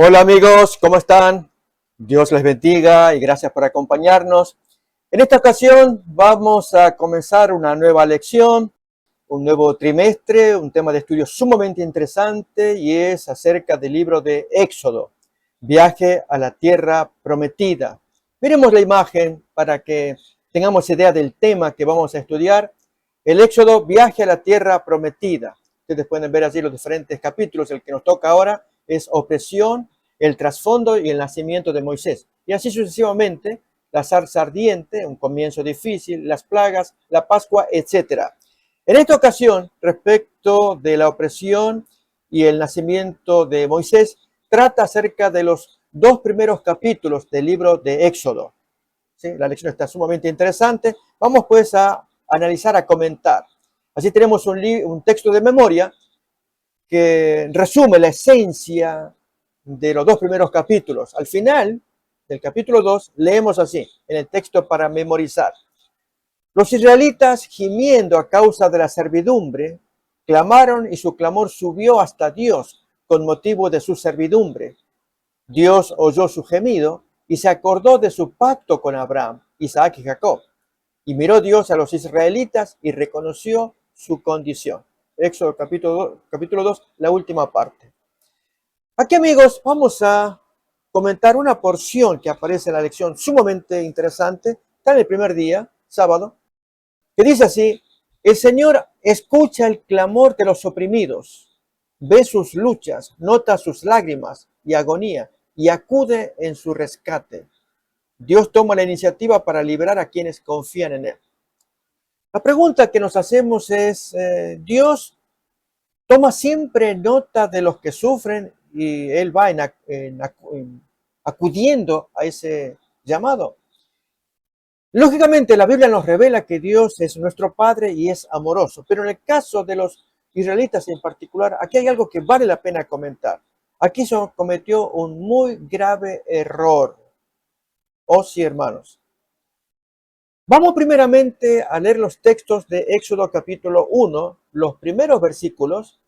Hola amigos, ¿cómo están? Dios les bendiga y gracias por acompañarnos. En esta ocasión vamos a comenzar una nueva lección, un nuevo trimestre, un tema de estudio sumamente interesante y es acerca del libro de Éxodo, Viaje a la Tierra Prometida. Miremos la imagen para que tengamos idea del tema que vamos a estudiar. El Éxodo, Viaje a la Tierra Prometida. Ustedes pueden ver allí los diferentes capítulos. El que nos toca ahora es opresión, el trasfondo y el nacimiento de Moisés. Y así sucesivamente, la zarza ardiente, un comienzo difícil, las plagas, la Pascua, etc. En esta ocasión, respecto de la opresión y el nacimiento de Moisés, trata acerca de los dos primeros capítulos del libro de Éxodo. ¿Sí? La lección está sumamente interesante. Vamos pues a analizar, a comentar. Así tenemos un texto de memoria que resume la esencia de los dos primeros capítulos. Al final del capítulo 2 leemos así, en el texto para memorizar. Los israelitas, gimiendo a causa de la servidumbre, clamaron y su clamor subió hasta Dios con motivo de su servidumbre. Dios oyó su gemido y se acordó de su pacto con Abraham, Isaac y Jacob. Y miró Dios a los israelitas y reconoció su condición. Éxodo capítulo 2, la última parte. Aquí, amigos, vamos a comentar una porción que aparece en la lección sumamente interesante. Está en el primer día, sábado, que dice así: el Señor escucha el clamor de los oprimidos, ve sus luchas, nota sus lágrimas y agonía y acude en su rescate. Dios toma la iniciativa para liberar a quienes confían en Él. La pregunta que nos hacemos es, ¿Dios toma siempre nota de los que sufren y Él va acudiendo a ese llamado? Lógicamente, la Biblia nos revela que Dios es nuestro Padre y es amoroso, pero en el caso de los israelitas en particular, aquí hay algo que vale la pena comentar. Aquí se cometió un muy grave error. Oh sí, hermanos. Vamos primeramente a leer los textos de Éxodo capítulo 1, los primeros versículos,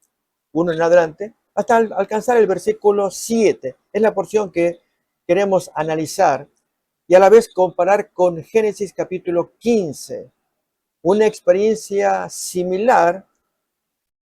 1 en adelante, hasta alcanzar el versículo 7. Es la porción que queremos analizar y a la vez comparar con Génesis capítulo 15, una experiencia similar,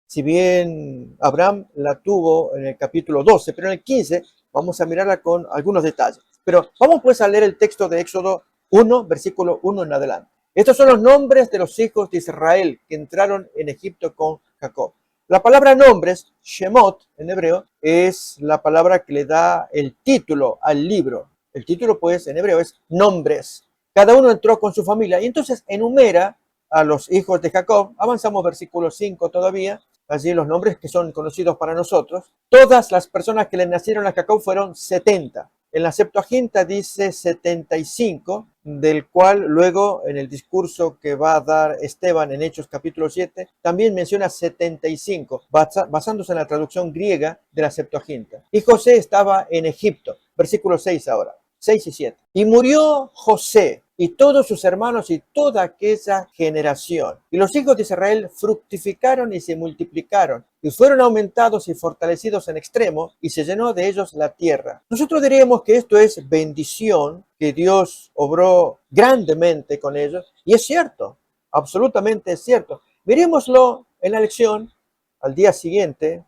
si bien Abraham la tuvo en el capítulo 12, pero en el 15 vamos a mirarla con algunos detalles. Pero vamos pues a leer el texto de Éxodo 1, versículo 1 en adelante. Estos son los nombres de los hijos de Israel que entraron en Egipto con Jacob. La palabra nombres, Shemot en hebreo, es la palabra que le da el título al libro. El título, pues, en hebreo es nombres. Cada uno entró con su familia y entonces enumera a los hijos de Jacob. Avanzamos versículo 5 todavía. Allí los nombres que son conocidos para nosotros. Todas las personas que le nacieron a Jacob fueron 70. En la Septuaginta dice 75, del cual luego en el discurso que va a dar Esteban en Hechos capítulo 7, también menciona 75, basándose en la traducción griega de la Septuaginta. Y José estaba en Egipto. Versículo 6 ahora. 6 y 7. Y murió José y todos sus hermanos y toda aquella generación. Y los hijos de Israel fructificaron y se multiplicaron, y fueron aumentados y fortalecidos en extremo, y se llenó de ellos la tierra. Nosotros diríamos que esto es bendición, que Dios obró grandemente con ellos, y es cierto, absolutamente es cierto. Miremoslo en la lección al día siguiente,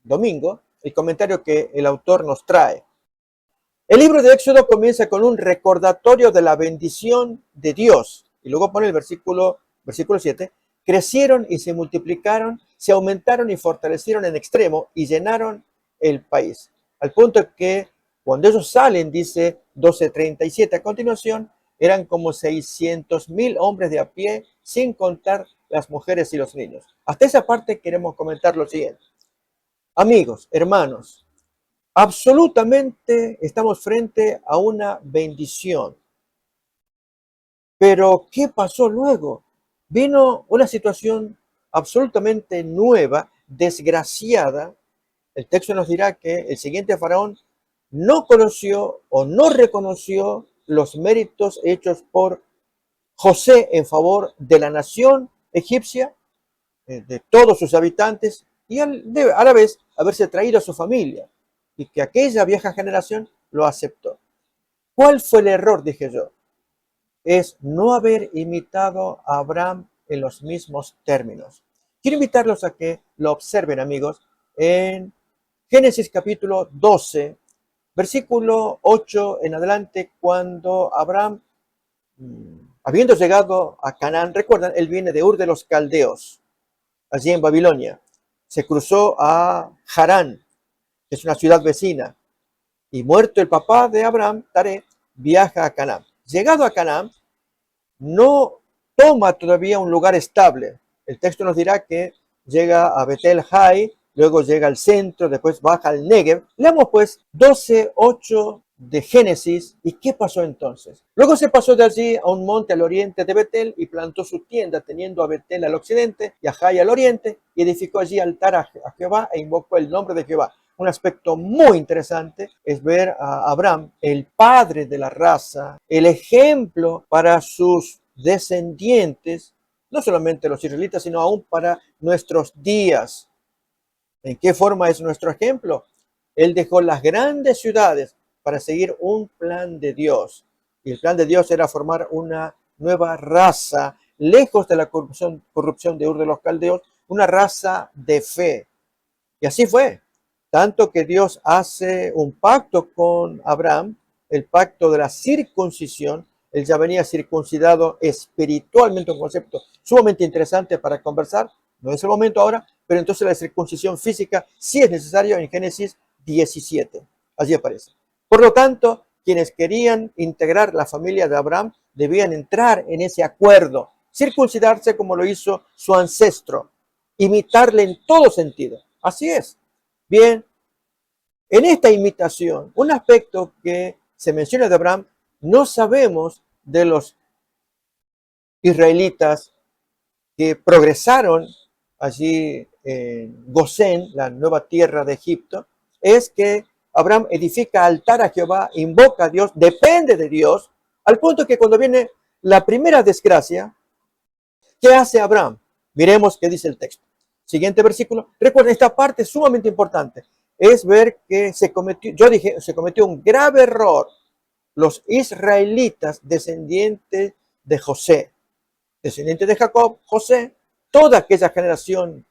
domingo, el comentario que el autor nos trae. El libro de Éxodo comienza con un recordatorio de la bendición de Dios. Y luego pone el versículo 7. Crecieron y se multiplicaron, se aumentaron y fortalecieron en extremo y llenaron el país. Al punto que cuando ellos salen, dice 12:37 a continuación, eran como 600,000 hombres de a pie, sin contar las mujeres y los niños. Hasta esa parte queremos comentar lo siguiente. Amigos, hermanos, absolutamente estamos frente a una bendición. Pero, ¿qué pasó luego? Vino una situación absolutamente nueva, desgraciada. El texto nos dirá que el siguiente faraón no conoció o no reconoció los méritos hechos por José en favor de la nación egipcia, de todos sus habitantes, y a la vez haberse traído a su familia. y que aquella vieja generación lo aceptó. ¿Cuál fue el error? Dije yo. Es no haber imitado a Abraham en los mismos términos. Quiero invitarlos a que lo observen, amigos, en Génesis capítulo 12, versículo 8 en adelante, cuando Abraham, habiendo llegado a Canaán, recuerdan, él viene de Ur de los Caldeos, allí en Babilonia. Se cruzó a Harán, que es una ciudad vecina, y muerto el papá de Abraham, Taré, viaja a Canaán. Llegado a Canaán, no toma todavía un lugar estable. El texto nos dirá que llega a Betel Hai, luego llega al centro, después baja al Negev. Leamos pues 12:8 de Génesis. ¿Y qué pasó entonces? Luego se pasó de allí a un monte al oriente de Betel y plantó su tienda, teniendo a Betel al occidente y a Jai al oriente, y edificó allí altar a Jehová e invocó el nombre de Jehová. Un aspecto muy interesante es ver a Abraham, el padre de la raza, el ejemplo para sus descendientes, no solamente los israelitas, sino aún para nuestros días. ¿En qué forma es nuestro ejemplo? Él dejó las grandes ciudades para seguir un plan de Dios. Y el plan de Dios era formar una nueva raza, lejos de la corrupción de Ur de los Caldeos, una raza de fe. Y así fue. Tanto que Dios hace un pacto con Abraham, el pacto de la circuncisión. Él ya venía circuncidado espiritualmente, un concepto sumamente interesante para conversar. No es el momento ahora, pero entonces la circuncisión física sí es necesaria en Génesis 17. Allí aparece. Por lo tanto, quienes querían integrar la familia de Abraham debían entrar en ese acuerdo, circuncidarse como lo hizo su ancestro, imitarle en todo sentido. Así es. Bien, en esta imitación, un aspecto que se menciona de Abraham, no sabemos de los israelitas que progresaron allí en Gosén, la nueva tierra de Egipto, es que Abraham edifica altar a Jehová, invoca a Dios, depende de Dios, al punto que cuando viene la primera desgracia, ¿qué hace Abraham? Miremos qué dice el texto. Siguiente versículo. Recuerden, esta parte es sumamente importante. Es ver que se cometió un grave error. Los israelitas, descendientes de José, descendientes de Jacob, José, toda aquella generación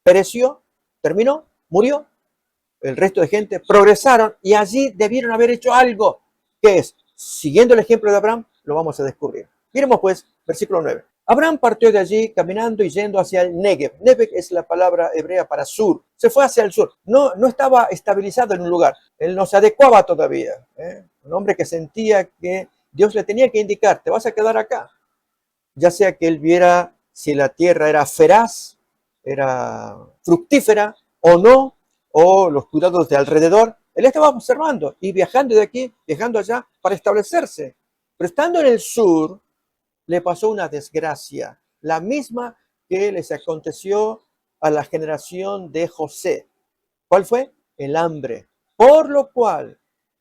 pereció, terminó, murió. El resto de gente progresaron y allí debieron haber hecho algo, que es, siguiendo el ejemplo de Abraham, lo vamos a descubrir. Miremos pues, versículo 9. Abraham partió de allí caminando y yendo hacia el Negev. Negev es la palabra hebrea para sur. Se fue hacia el sur. No estaba estabilizado en un lugar. Él no se adecuaba todavía. Un hombre que sentía que Dios le tenía que indicar, te vas a quedar acá. Ya sea que él viera si la tierra era feraz, era fructífera o no, o los cuidados de alrededor. Él estaba observando y viajando de aquí, viajando allá para establecerse. Pero estando en el sur, le pasó una desgracia, la misma que les aconteció a la generación de José. ¿Cuál fue? El hambre. Por lo cual,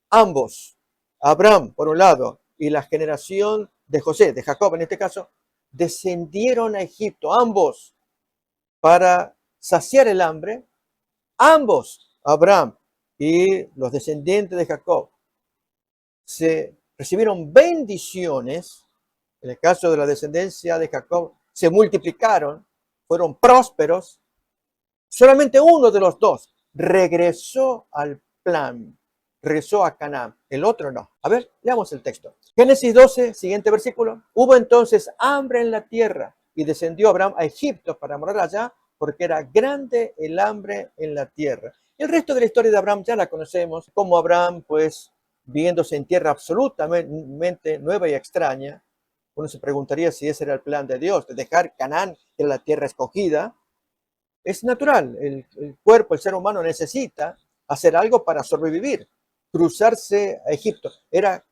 ambos, Abraham por un lado y la generación de José, de Jacob en este caso, descendieron a Egipto, ambos, para saciar el hambre. Ambos, Abraham y los descendientes de Jacob, se recibieron bendiciones. En el caso de la descendencia de Jacob, se multiplicaron, fueron prósperos. Solamente uno de los dos regresó al plan, regresó a Canaán, el otro no. A ver, leamos el texto. Génesis 12, siguiente versículo. Hubo entonces hambre en la tierra y descendió Abraham a Egipto para morar allá, porque era grande el hambre en la tierra. El resto de la historia de Abraham ya la conocemos, como Abraham, pues, viéndose en tierra absolutamente nueva y extraña. Uno se preguntaría si ese era el plan de Dios, de dejar Canaán, que era la tierra escogida. Es natural, el cuerpo, el ser humano necesita hacer algo para sobrevivir. Cruzarse a Egipto. Era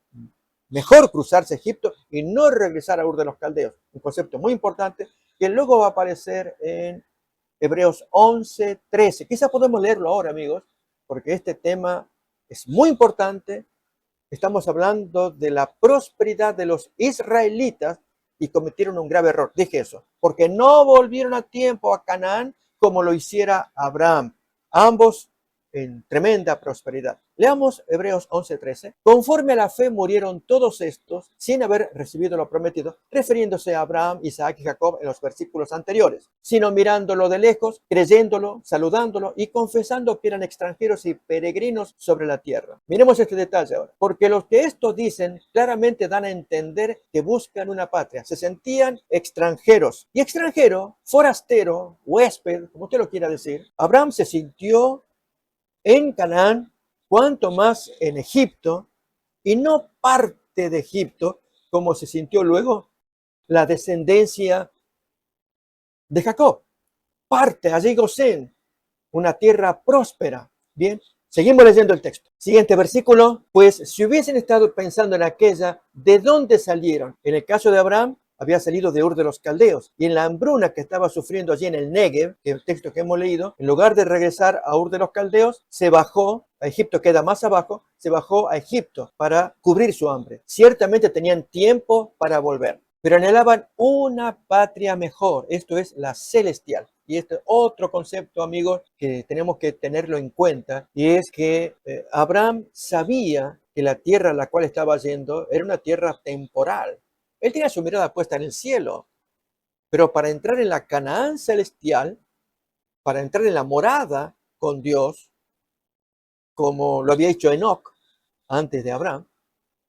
mejor cruzarse a Egipto y no regresar a Ur de los Caldeos. Un concepto muy importante que luego va a aparecer en Hebreos 11:13. Quizás podemos leerlo ahora, amigos, porque este tema es muy importante. Estamos hablando de la prosperidad de los israelitas y cometieron un grave error. Dije eso, porque no volvieron a tiempo a Canaán como lo hiciera Abraham. Ambos en tremenda prosperidad. Leamos Hebreos 11:13. Conforme a la fe murieron todos estos sin haber recibido lo prometido, refiriéndose a Abraham, Isaac y Jacob en los versículos anteriores, sino mirándolo de lejos, creyéndolo, saludándolo y confesando que eran extranjeros y peregrinos sobre la tierra. Miremos este detalle ahora, porque los que esto dicen claramente dan a entender que buscan una patria. Se sentían extranjeros. Y extranjero, forastero, huésped, como usted lo quiera decir. Abraham se sintió en Canaán, cuanto más en Egipto, y no parte de Egipto, como se sintió luego la descendencia de Jacob. Parte, allí Gosén, una tierra próspera. Bien, seguimos leyendo el texto. Siguiente versículo. Pues si hubiesen estado pensando en aquella, ¿de dónde salieron? En el caso de Abraham, había salido de Ur de los Caldeos, y en la hambruna que estaba sufriendo allí en el Negev, que es el texto que hemos leído, en lugar de regresar a Ur de los Caldeos, se bajó a Egipto, queda más abajo, se bajó a Egipto para cubrir su hambre. Ciertamente tenían tiempo para volver, pero anhelaban una patria mejor, esto es la celestial. Y este otro concepto, amigos, que tenemos que tenerlo en cuenta, y es que Abraham sabía que la tierra a la cual estaba yendo era una tierra temporal. Él tenía su mirada puesta en el cielo, pero para entrar en la Canaán celestial, para entrar en la morada con Dios, como lo había hecho Enoc antes de Abraham,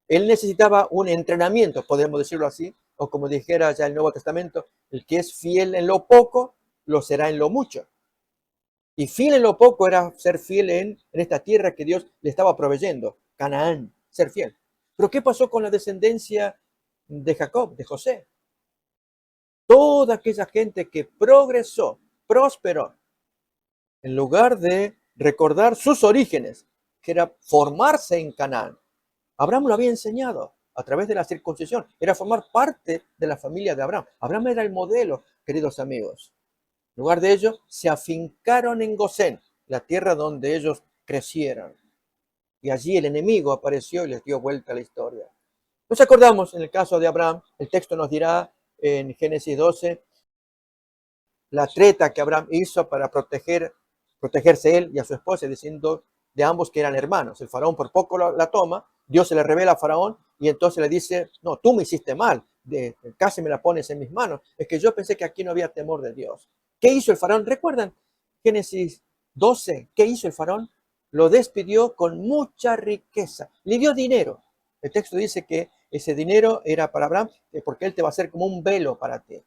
él necesitaba un entrenamiento, podemos decirlo así, o como dijera ya el Nuevo Testamento, el que es fiel en lo poco, lo será en lo mucho. Y fiel en lo poco era ser fiel en esta tierra que Dios le estaba proveyendo, Canaán, ser fiel. Pero ¿qué pasó con la descendencia de Jacob, de José? Toda aquella gente que progresó, prosperó, en lugar de recordar sus orígenes, que era formarse en Canaán. Abraham lo había enseñado a través de la circuncisión, era formar parte de la familia de Abraham. Abraham era el modelo, queridos amigos. En lugar de ello, se afincaron en Gosén, la tierra donde ellos crecieron. Y allí el enemigo apareció y les dio vuelta a la historia. Nos acordamos en el caso de Abraham, el texto nos dirá en Génesis 12, la treta que Abraham hizo para protegerse él y a su esposa, diciendo de ambos que eran hermanos. El faraón por poco la toma, Dios se le revela a faraón y entonces le dice, no, tú me hiciste mal, casi me la pones en mis manos. Es que yo pensé que aquí no había temor de Dios. ¿Qué hizo el faraón? ¿Recuerdan Génesis 12? ¿Qué hizo el faraón? Lo despidió con mucha riqueza, le dio dinero. El texto dice que ese dinero era para Abraham porque él te va a hacer como un velo para ti.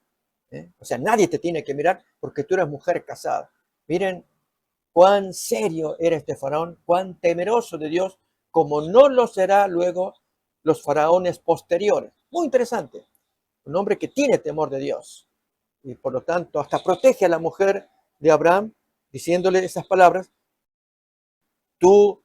O sea, nadie te tiene que mirar porque tú eres mujer casada. Miren cuán serio era este faraón, cuán temeroso de Dios, como no lo será luego los faraones posteriores. Muy interesante. Un hombre que tiene temor de Dios. Y por lo tanto, hasta protege a la mujer de Abraham, diciéndole esas palabras, tu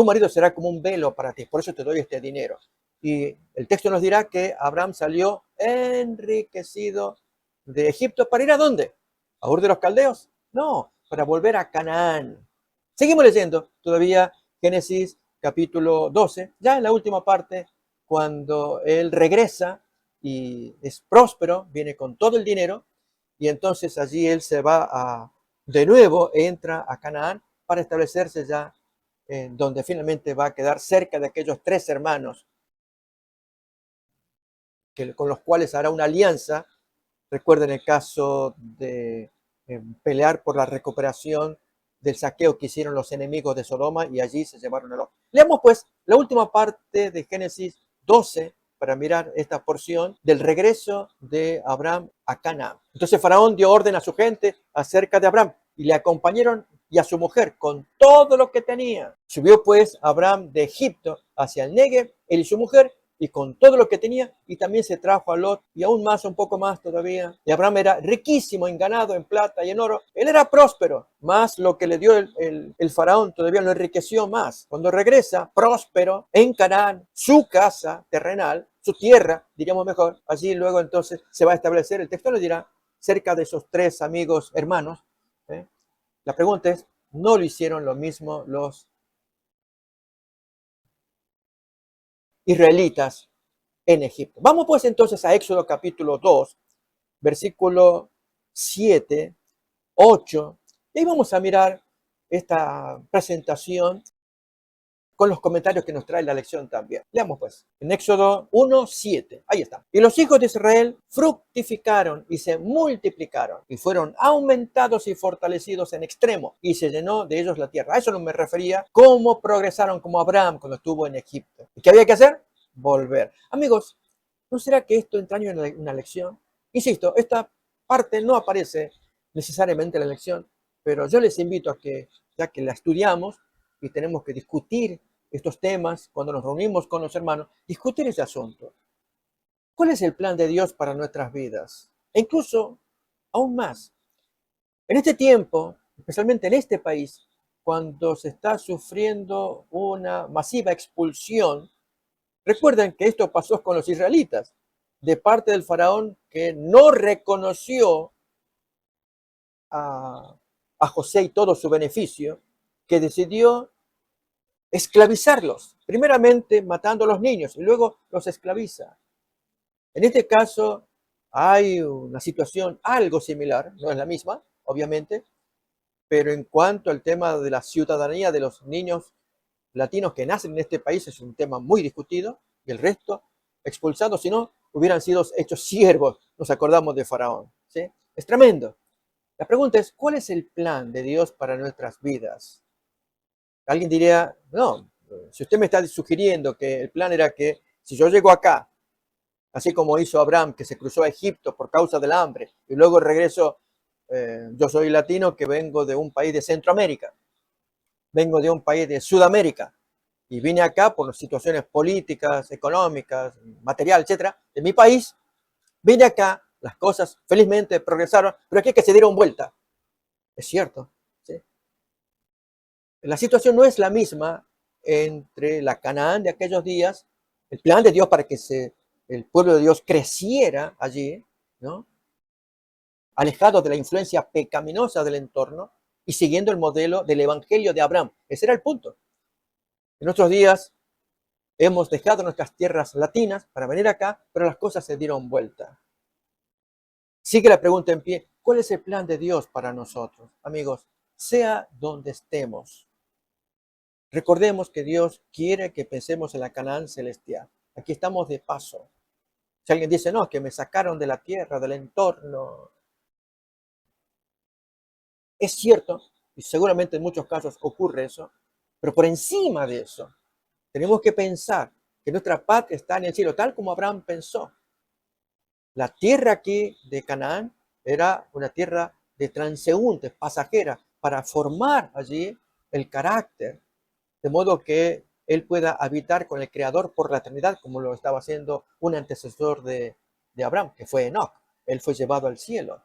marido será como un velo para ti, por eso te doy este dinero. Y el texto nos dirá que Abraham salió enriquecido de Egipto para ir ¿a dónde? ¿A Ur de los Caldeos? No, para volver a Canaán. Seguimos leyendo todavía Génesis capítulo 12, ya en la última parte, cuando él regresa y es próspero, viene con todo el dinero, y entonces allí él se va de nuevo, entra a Canaán para establecerse ya donde finalmente va a quedar cerca de aquellos 3 hermanos con los cuales hará una alianza. Recuerden el caso de pelear por la recuperación del saqueo que hicieron los enemigos de Sodoma y allí se llevaron a Lot. Leamos pues la última parte de Génesis 12 para mirar esta porción del regreso de Abraham a Canaán. Entonces Faraón dio orden a su gente acerca de Abraham y le acompañaron y a su mujer con todo lo que tenía. Subió pues Abraham de Egipto hacia el Negev, él y su mujer, y con todo lo que tenía, y también se trajo a Lot, y aún más, un poco más todavía. Y Abraham era riquísimo en ganado, en plata y en oro. Él era próspero, más lo que le dio el faraón todavía lo enriqueció más. Cuando regresa, próspero, en Canaán, su casa terrenal, su tierra, diríamos mejor, allí luego entonces se va a establecer, el texto nos dirá, cerca de esos 3 amigos hermanos. La pregunta es, ¿no lo hicieron lo mismo los israelitas en Egipto? Vamos pues entonces a Éxodo capítulo 2, versículo 7, 8, y ahí vamos a mirar esta presentación con los comentarios que nos trae la lección también. Leamos pues, en Éxodo 1:7, ahí está. Y los hijos de Israel fructificaron y se multiplicaron y fueron aumentados y fortalecidos en extremo y se llenó de ellos la tierra. A eso no me refería, cómo progresaron como Abraham cuando estuvo en Egipto. ¿Y qué había que hacer? Volver. Amigos, ¿no será que esto entraña una lección? Insisto, esta parte no aparece necesariamente en la lección, pero yo les invito a que, ya que la estudiamos y tenemos que discutir estos temas, cuando nos reunimos con los hermanos, discutir ese asunto. ¿Cuál es el plan de Dios para nuestras vidas? E incluso, aún más, en este tiempo, especialmente en este país, cuando se está sufriendo una masiva expulsión, recuerden que esto pasó con los israelitas, de parte del faraón que no reconoció a José y todo su beneficio, que decidió esclavizarlos, primeramente matando a los niños y luego los esclaviza. En este caso hay una situación algo similar, no es la misma, obviamente, pero en cuanto al tema de la ciudadanía de los niños latinos que nacen en este país es un tema muy discutido y el resto expulsados, si no, hubieran sido hechos siervos, nos acordamos de Faraón. ¿Sí? Es tremendo. La pregunta es, ¿cuál es el plan de Dios para nuestras vidas? Alguien diría, no, si usted me está sugiriendo que el plan era que si yo llego acá, así como hizo Abraham, que se cruzó a Egipto por causa del hambre, y luego regreso, yo soy latino que vengo de un país de Centroamérica, vengo de un país de Sudamérica, y vine acá por las situaciones políticas, económicas, material, etcétera, de mi país, vine acá, las cosas felizmente progresaron, pero aquí es que se dieron vuelta. Es cierto, ¿sí? La situación no es la misma entre la Canaán de aquellos días, el plan de Dios para que el pueblo de Dios creciera allí, ¿no? Alejado de la influencia pecaminosa del entorno y siguiendo el modelo del evangelio de Abraham. Ese era el punto. En nuestros días hemos dejado nuestras tierras latinas para venir acá, pero las cosas se dieron vuelta. Sigue la pregunta en pie, ¿cuál es el plan de Dios para nosotros? Amigos, sea donde estemos, recordemos que Dios quiere que pensemos en la Canaán celestial. Aquí estamos de paso. Si alguien dice, no, que me sacaron de la tierra, del entorno, es cierto, y seguramente en muchos casos ocurre eso, pero por encima de eso, tenemos que pensar que nuestra patria está en el cielo, tal como Abraham pensó. La tierra aquí de Canaán era una tierra de transeúntes, pasajera, para formar allí el carácter, de modo que él pueda habitar con el Creador por la eternidad, como lo estaba haciendo un antecesor de Abraham, que fue Enoch. Él fue llevado al cielo.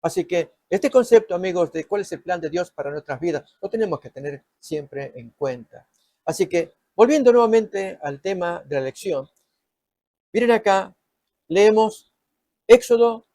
Así que este concepto, amigos, de cuál es el plan de Dios para nuestras vidas, lo tenemos que tener siempre en cuenta. Así que, volviendo nuevamente al tema de la lección, miren acá, leemos Éxodo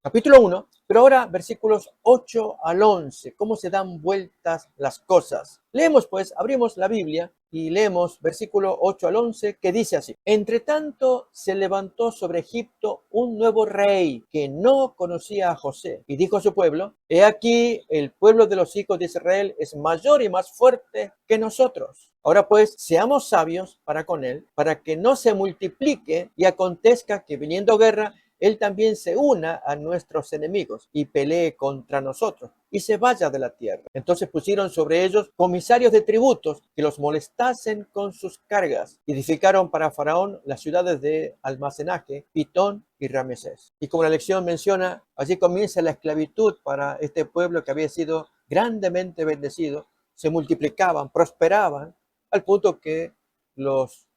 capítulo 1, pero ahora versículos 8 al 11, cómo se dan vueltas las cosas. Leemos pues, abrimos la Biblia y leemos versículo 8 al 11, que dice así: Entre tanto se levantó sobre Egipto un nuevo rey que no conocía a José y dijo a su pueblo: He aquí, el pueblo de los hijos de Israel es mayor y más fuerte que nosotros. Ahora pues, seamos sabios para con él, para que no se multiplique y acontezca que viniendo guerra, él también se una a nuestros enemigos y pelee contra nosotros y se vaya de la tierra. Entonces pusieron sobre ellos comisarios de tributos que los molestasen con sus cargas. Edificaron para Faraón las ciudades de almacenaje, Pitón y Ramesés. Y como la lección menciona, allí comienza la esclavitud para este pueblo que había sido grandemente bendecido. Se multiplicaban, prosperaban, al punto que los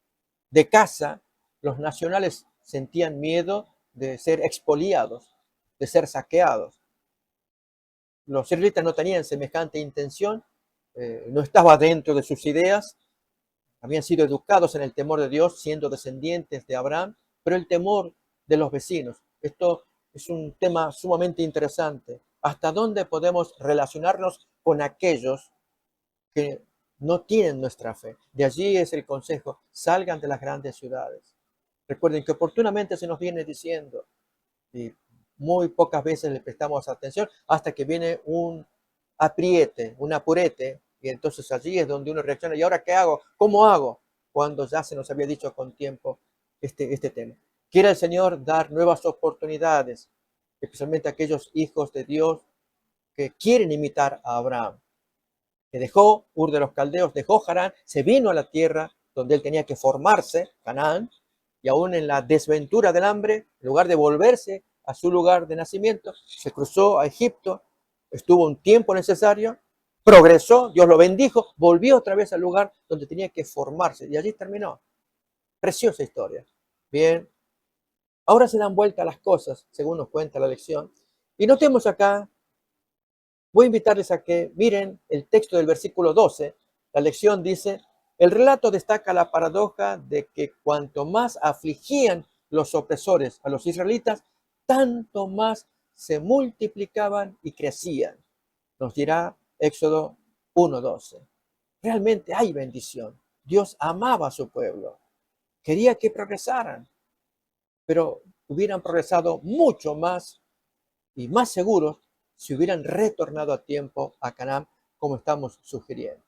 de casa, los nacionales, sentían miedo de ser expoliados, de ser saqueados. Los israelitas no tenían semejante intención, no estaba dentro de sus ideas, habían sido educados en el temor de Dios, siendo descendientes de Abraham, pero el temor de los vecinos. Esto es un tema sumamente interesante. ¿Hasta dónde podemos relacionarnos con aquellos que no tienen nuestra fe? De allí es el consejo: salgan de las grandes ciudades. Recuerden que oportunamente se nos viene diciendo, y muy pocas veces le prestamos atención, hasta que viene un apriete, un apurete, y entonces allí es donde uno reacciona, ¿y ahora qué hago? ¿Cómo hago? Cuando ya se nos había dicho con tiempo este tema. Quiere el Señor dar nuevas oportunidades, especialmente a aquellos hijos de Dios que quieren imitar a Abraham, que dejó Ur de los Caldeos, dejó Harán, se vino a la tierra donde él tenía que formarse, Canaán, y aún en la desventura del hambre, en lugar de volverse a su lugar de nacimiento, se cruzó a Egipto, estuvo un tiempo necesario, progresó, Dios lo bendijo, volvió otra vez al lugar donde tenía que formarse, y allí terminó. Preciosa historia. Bien, ahora se dan vuelta las cosas, según nos cuenta la lección, y notemos acá, voy a invitarles a que miren el texto del versículo 12. La lección dice, el relato destaca la paradoja de que cuanto más afligían los opresores a los israelitas, tanto más se multiplicaban y crecían. Nos dirá Éxodo 1:12. Realmente hay bendición. Dios amaba a su pueblo. Quería que progresaran, pero hubieran progresado mucho más y más seguros si hubieran retornado a tiempo a Canaán, como estamos sugiriendo.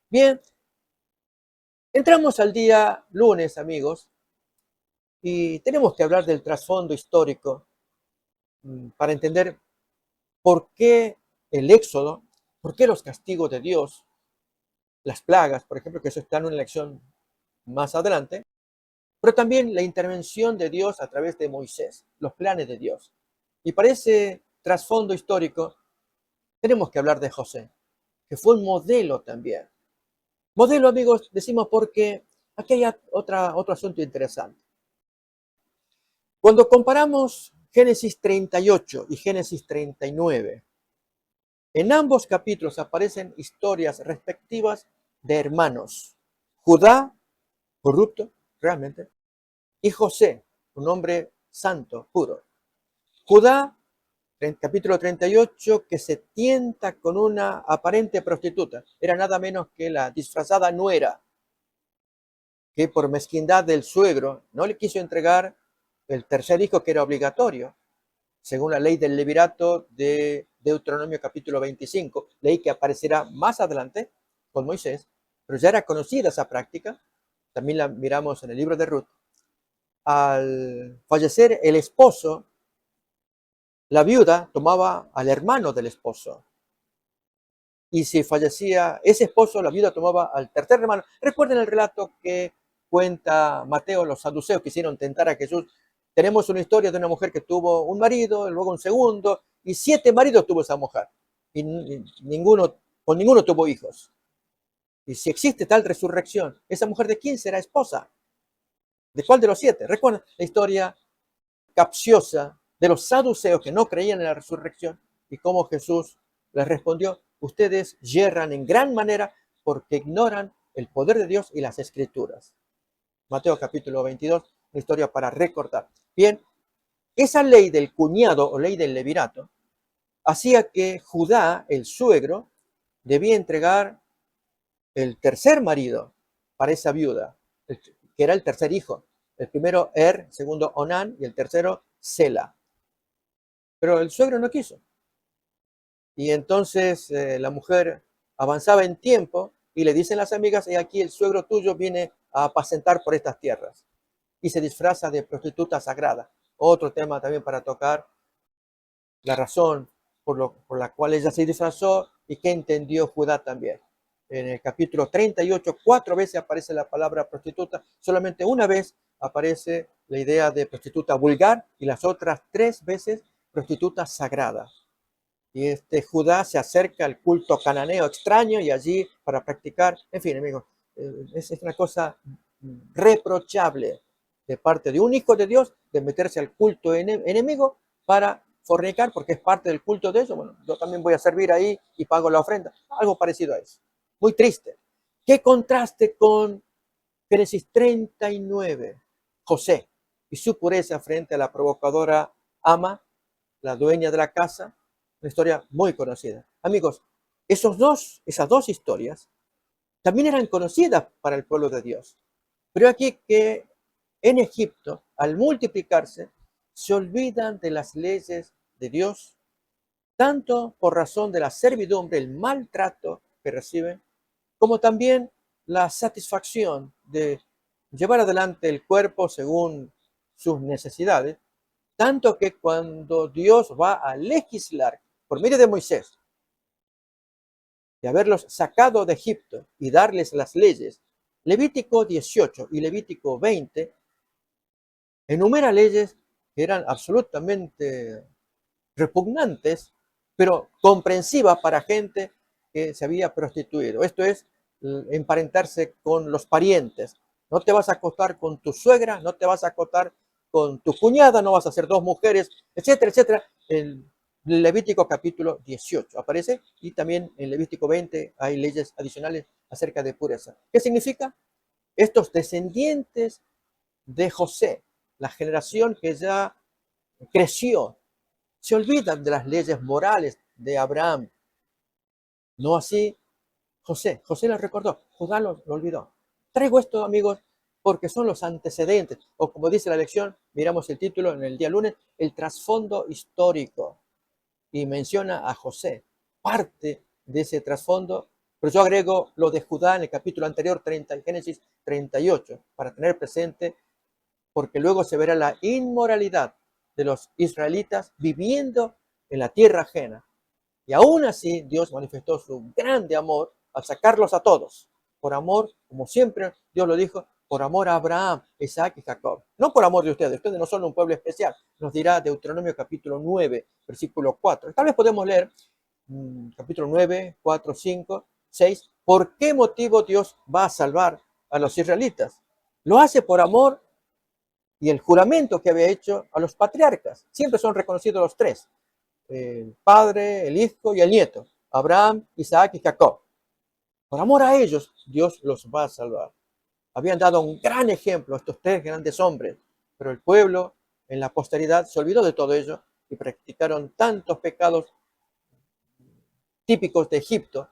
Bien, entramos al día lunes, amigos, y tenemos que hablar del trasfondo histórico para entender por qué el éxodo, por qué los castigos de Dios, las plagas, por ejemplo, que eso está en una lección más adelante, pero también la intervención de Dios a través de Moisés, los planes de Dios. Y para ese trasfondo histórico tenemos que hablar de José, que fue un modelo también. Modelo, amigos, decimos porque aquí hay otro asunto interesante. Cuando comparamos Génesis 38 y Génesis 39, en ambos capítulos aparecen historias respectivas de hermanos. Judá, corrupto, realmente, y José, un hombre santo, puro. Judá, capítulo 38, que se tienta con una aparente prostituta. Era nada menos que la disfrazada nuera, que por mezquindad del suegro no le quiso entregar el tercer hijo que era obligatorio, según la ley del levirato de Deuteronomio capítulo 25, ley que aparecerá más adelante con Moisés, pero ya era conocida esa práctica, también la miramos en el libro de Ruth. Al fallecer el esposo, la viuda tomaba al hermano del esposo. Y si fallecía ese esposo, la viuda tomaba al tercer hermano. Recuerden el relato que cuenta Mateo, los saduceos quisieron tentar a Jesús. Tenemos una historia de una mujer que tuvo un marido, luego un segundo, y 7 maridos tuvo esa mujer. Y con ninguno tuvo hijos. Y si existe tal resurrección, ¿esa mujer de quién será esposa? ¿De cuál de los 7? Recuerden la historia capciosa de los saduceos que no creían en la resurrección y cómo Jesús les respondió, ustedes yerran en gran manera porque ignoran el poder de Dios y las escrituras. Mateo capítulo 22, una historia para recordar. Bien, esa ley del cuñado o ley del levirato hacía que Judá, el suegro, debía entregar el tercer marido para esa viuda, que era el tercer hijo. El primero Er, segundo Onán y el tercero Sela. Pero el suegro no quiso. Y entonces la mujer avanzaba en tiempo y le dicen las amigas, y aquí el suegro tuyo viene a apacentar por estas tierras. Y se disfraza de prostituta sagrada. Otro tema también para tocar, la razón por la cual ella se disfrazó y que entendió Judá también. En el capítulo 38, 4 veces aparece la palabra prostituta, solamente una vez aparece la idea de prostituta vulgar y las otras 3 veces prostituta sagrada. Y Judá se acerca al culto cananeo extraño y allí para practicar, en fin, amigos, es una cosa reprochable de parte de un hijo de Dios de meterse al culto enemigo para fornicar, porque es parte del culto de ellos. Bueno, yo también voy a servir ahí y pago la ofrenda. Algo parecido a eso. Muy triste. ¿Qué contraste con Génesis 39? José y su pureza frente a la provocadora ama, la dueña de la casa, una historia muy conocida. Amigos, esas dos historias también eran conocidas para el pueblo de Dios. Pero aquí que en Egipto, al multiplicarse, se olvidan de las leyes de Dios tanto por razón de la servidumbre, el maltrato que reciben, como también la satisfacción de llevar adelante el cuerpo según sus necesidades, tanto que cuando Dios va a legislar por medio de Moisés, de haberlos sacado de Egipto y darles las leyes, Levítico 18 y Levítico 20 enumera leyes que eran absolutamente repugnantes, pero comprensivas para gente que se había prostituido. Esto es emparentarse con los parientes. No te vas a acostar con tu suegra, no te vas a acostar con tu cuñada, no vas a hacer dos mujeres, etcétera, etcétera. En Levítico capítulo 18 aparece, y también en Levítico 20 hay leyes adicionales acerca de pureza. ¿Qué significa? Estos descendientes de José, la generación que ya creció, se olvidan de las leyes morales de Abraham. No así José. José lo recordó, Judá lo olvidó. Traigo esto, amigos, porque son los antecedentes, o como dice la lección, miramos el título en el día lunes, el trasfondo histórico, y menciona a José, parte de ese trasfondo, pero yo agrego lo de Judá en el capítulo anterior, Génesis 38, para tener presente, porque luego se verá la inmoralidad de los israelitas viviendo en la tierra ajena. Y aún así Dios manifestó su grande amor al sacarlos a todos. Por amor, como siempre Dios lo dijo, por amor a Abraham, Isaac y Jacob. No por amor de ustedes, ustedes no son un pueblo especial. Nos dirá Deuteronomio capítulo 9, versículo 4. Tal vez podemos leer capítulo 9, 4, 5, 6. ¿Por qué motivo Dios va a salvar a los israelitas? Lo hace por amor y el juramento que había hecho a los patriarcas. Siempre son reconocidos los tres: el Padre, el Hijo y el Nieto, Abraham, Isaac y Jacob. Por amor a ellos, Dios los va a salvar. Habían dado un gran ejemplo a estos tres grandes hombres, pero el pueblo en la posteridad se olvidó de todo ello y practicaron tantos pecados típicos de Egipto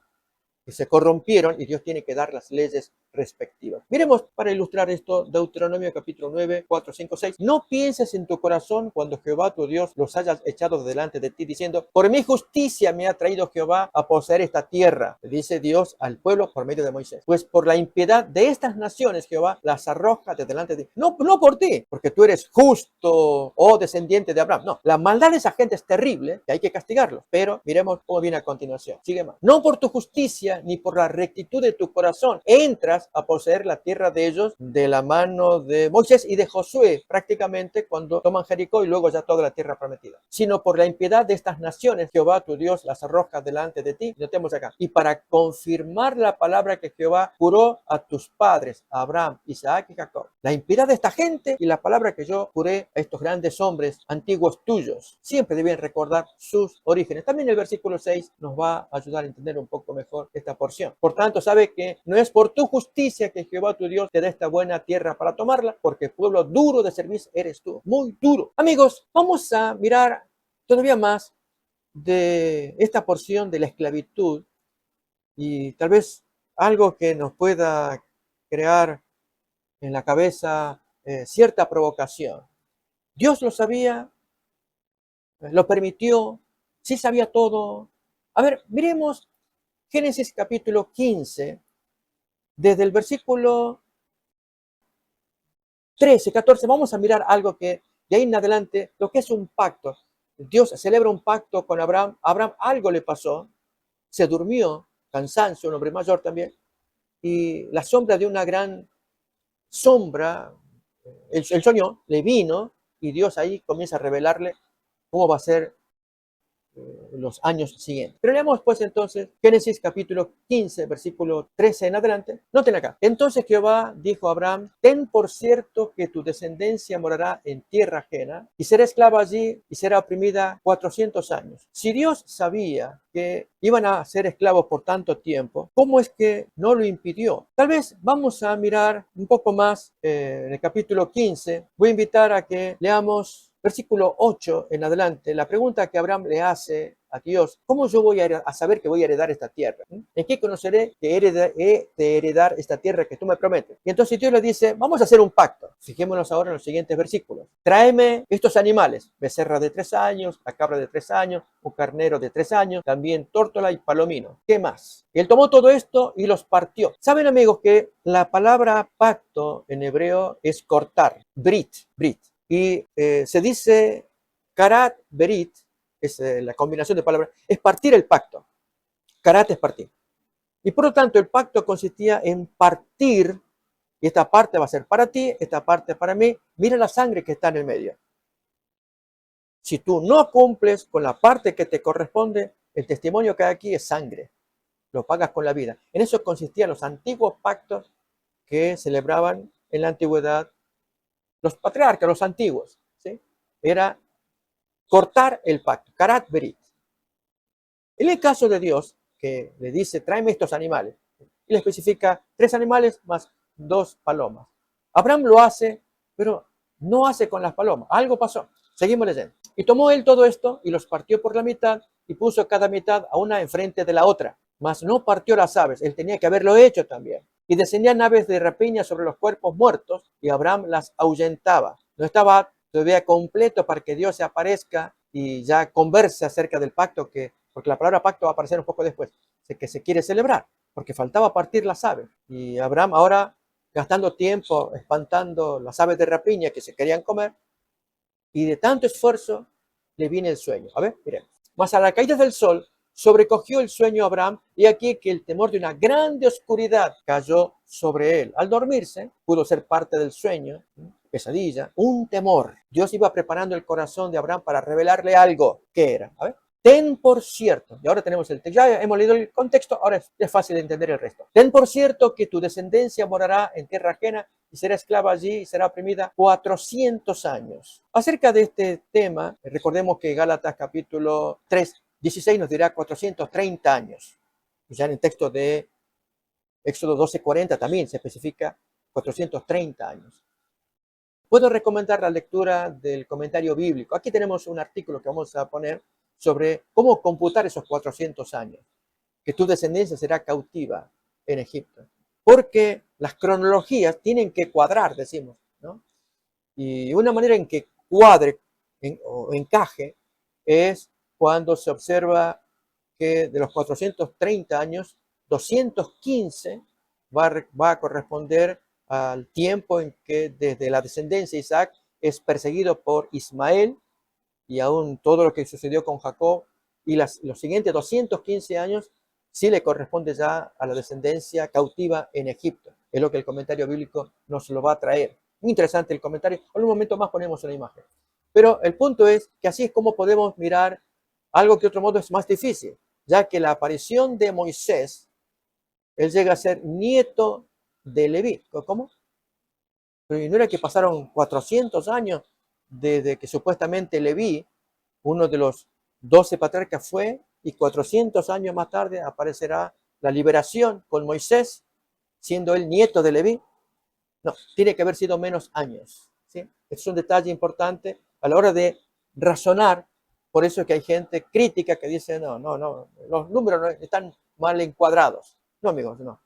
que se corrompieron, y Dios tiene que dar las leyes respectivas. Miremos para ilustrar esto Deuteronomio capítulo 9, 4, 5, 6. No pienses en tu corazón cuando Jehová tu Dios los haya echado delante de ti, diciendo: por mi justicia me ha traído Jehová a poseer esta tierra, le dice Dios al pueblo por medio de Moisés. Pues por la impiedad de estas naciones Jehová las arroja de delante de ti. No, no por ti, porque tú eres justo, oh descendiente de Abraham. No, la maldad de esa gente es terrible y hay que castigarlos. Pero miremos cómo viene a continuación. Sigue más. No por tu justicia ni por la rectitud de tu corazón entras a poseer la tierra de ellos de la mano de Moisés y de Josué, prácticamente cuando toman Jericó y luego ya toda la tierra prometida, sino por la impiedad de estas naciones Jehová tu Dios las arroja delante de ti. Notemos acá: y para confirmar la palabra que Jehová juró a tus padres, a Abraham, Isaac y Jacob. La impiedad de esta gente y la palabra que yo juré a estos grandes hombres antiguos tuyos. Siempre deben recordar sus orígenes. También el versículo 6 nos va a ayudar a entender un poco mejor esta porción. Por tanto, sabe que no es por tu justicia que Jehová tu Dios te da esta buena tierra para tomarla, porque pueblo duro de servir eres tú, muy duro. Amigos, vamos a mirar todavía más de esta porción de la esclavitud, y tal vez algo que nos pueda crear en la cabeza cierta provocación. Dios lo sabía, lo permitió, sí sabía todo. A ver, miremos Génesis capítulo 15, desde el versículo 13, 14, vamos a mirar algo que de ahí en adelante, lo que es un pacto. Dios celebra un pacto con Abraham. Abraham algo le pasó, se durmió, cansancio, un hombre mayor también, y la sombra de una gran sombra, el sueño le vino, y Dios ahí comienza a revelarle cómo va a ser los años siguientes. Pero leamos pues entonces Génesis capítulo 15, versículo 13 en adelante. Noten acá: entonces Jehová dijo a Abraham: ten por cierto que tu descendencia morará en tierra ajena y será esclava allí y será oprimida 400 años. Si Dios sabía que iban a ser esclavos por tanto tiempo, ¿cómo es que no lo impidió? Tal vez vamos a mirar un poco más en el capítulo 15. Voy a invitar a que leamos versículo 8 en adelante, la pregunta que Abraham le hace a Dios, ¿cómo yo voy a saber que voy a heredar esta tierra? ¿En qué conoceré que he de heredar esta tierra que tú me prometes? Y entonces Dios le dice, vamos a hacer un pacto. Fijémonos ahora en los siguientes versículos. Tráeme estos animales, becerra de 3 años, la cabra de 3 años, un carnero de 3 años, también tórtola y palomino. ¿Qué más? Y él tomó todo esto y los partió. ¿Saben, amigos, que la palabra pacto en hebreo es cortar, brit, brit? Y se dice karat, berit, es la combinación de palabras, es partir el pacto. Karat es partir. Y por lo tanto, el pacto consistía en partir, y esta parte va a ser para ti, esta parte para mí. Mira la sangre que está en el medio. Si tú no cumples con la parte que te corresponde, el testimonio que hay aquí es sangre. Lo pagas con la vida. En eso consistían los antiguos pactos que celebraban en la antigüedad los patriarcas, los antiguos. ¿Sí? Era cortar el pacto, karat berit. En el caso de Dios, que le dice, tráeme estos animales, y le especifica 3 animales más 2 palomas. Abraham lo hace, pero no hace con las palomas. Algo pasó. Seguimos leyendo. Y tomó él todo esto y los partió por la mitad y puso cada mitad a una enfrente de la otra. Mas no partió las aves. Él tenía que haberlo hecho también. Y descendían aves de rapiña sobre los cuerpos muertos y Abraham las ahuyentaba. No estaba todavía completo para que Dios se aparezca y ya converse acerca del pacto, porque la palabra pacto va a aparecer un poco después, que se quiere celebrar, porque faltaba partir las aves. Y Abraham ahora gastando tiempo espantando las aves de rapiña que se querían comer, y de tanto esfuerzo le viene el sueño. A ver, miren. Mas a la caída del sol sobrecogió el sueño a Abraham, y aquí que el temor de una grande oscuridad cayó sobre él. Al dormirse, pudo ser parte del sueño, pesadilla, un temor. Dios iba preparando el corazón de Abraham para revelarle algo. ¿Qué era? A ver. Ten por cierto, y ahora tenemos el texto, ya hemos leído el contexto, ahora es fácil de entender el resto. Ten por cierto que tu descendencia morará en tierra ajena y será esclava allí y será oprimida 400 años. Acerca de este tema, recordemos que Gálatas capítulo 3, 16 nos dirá 430 años. Y ya en el texto de Éxodo 12:40 también se especifica 430 años. Puedo recomendar la lectura del comentario bíblico. Aquí tenemos un artículo que vamos a poner sobre cómo computar esos 400 años, que tu descendencia será cautiva en Egipto. Porque las cronologías tienen que cuadrar, decimos, ¿no? Y una manera en que cuadre o encaje es cuando se observa que de los 430 años, 215 va a corresponder al tiempo en que desde la descendencia de Isaac es perseguido por Ismael, y aún todo lo que sucedió con Jacob, y los siguientes 215 años sí le corresponde ya a la descendencia cautiva en Egipto. Es lo que el comentario bíblico nos lo va a traer. Muy interesante el comentario. En un momento más ponemos una imagen. Pero el punto es que así es como podemos mirar algo que de otro modo es más difícil, ya que la aparición de Moisés, él llega a ser nieto de Leví. ¿Cómo? Pero no era que pasaron 400 años desde que supuestamente Leví, uno de los 12 patriarcas, fue, y 400 años más tarde aparecerá la liberación con Moisés, siendo él nieto de Leví. No, tiene que haber sido menos años. ¿Sí? Es un detalle importante a la hora de razonar. Por eso es que hay gente crítica que dice, no, los números están mal encuadrados. No, amigos, no.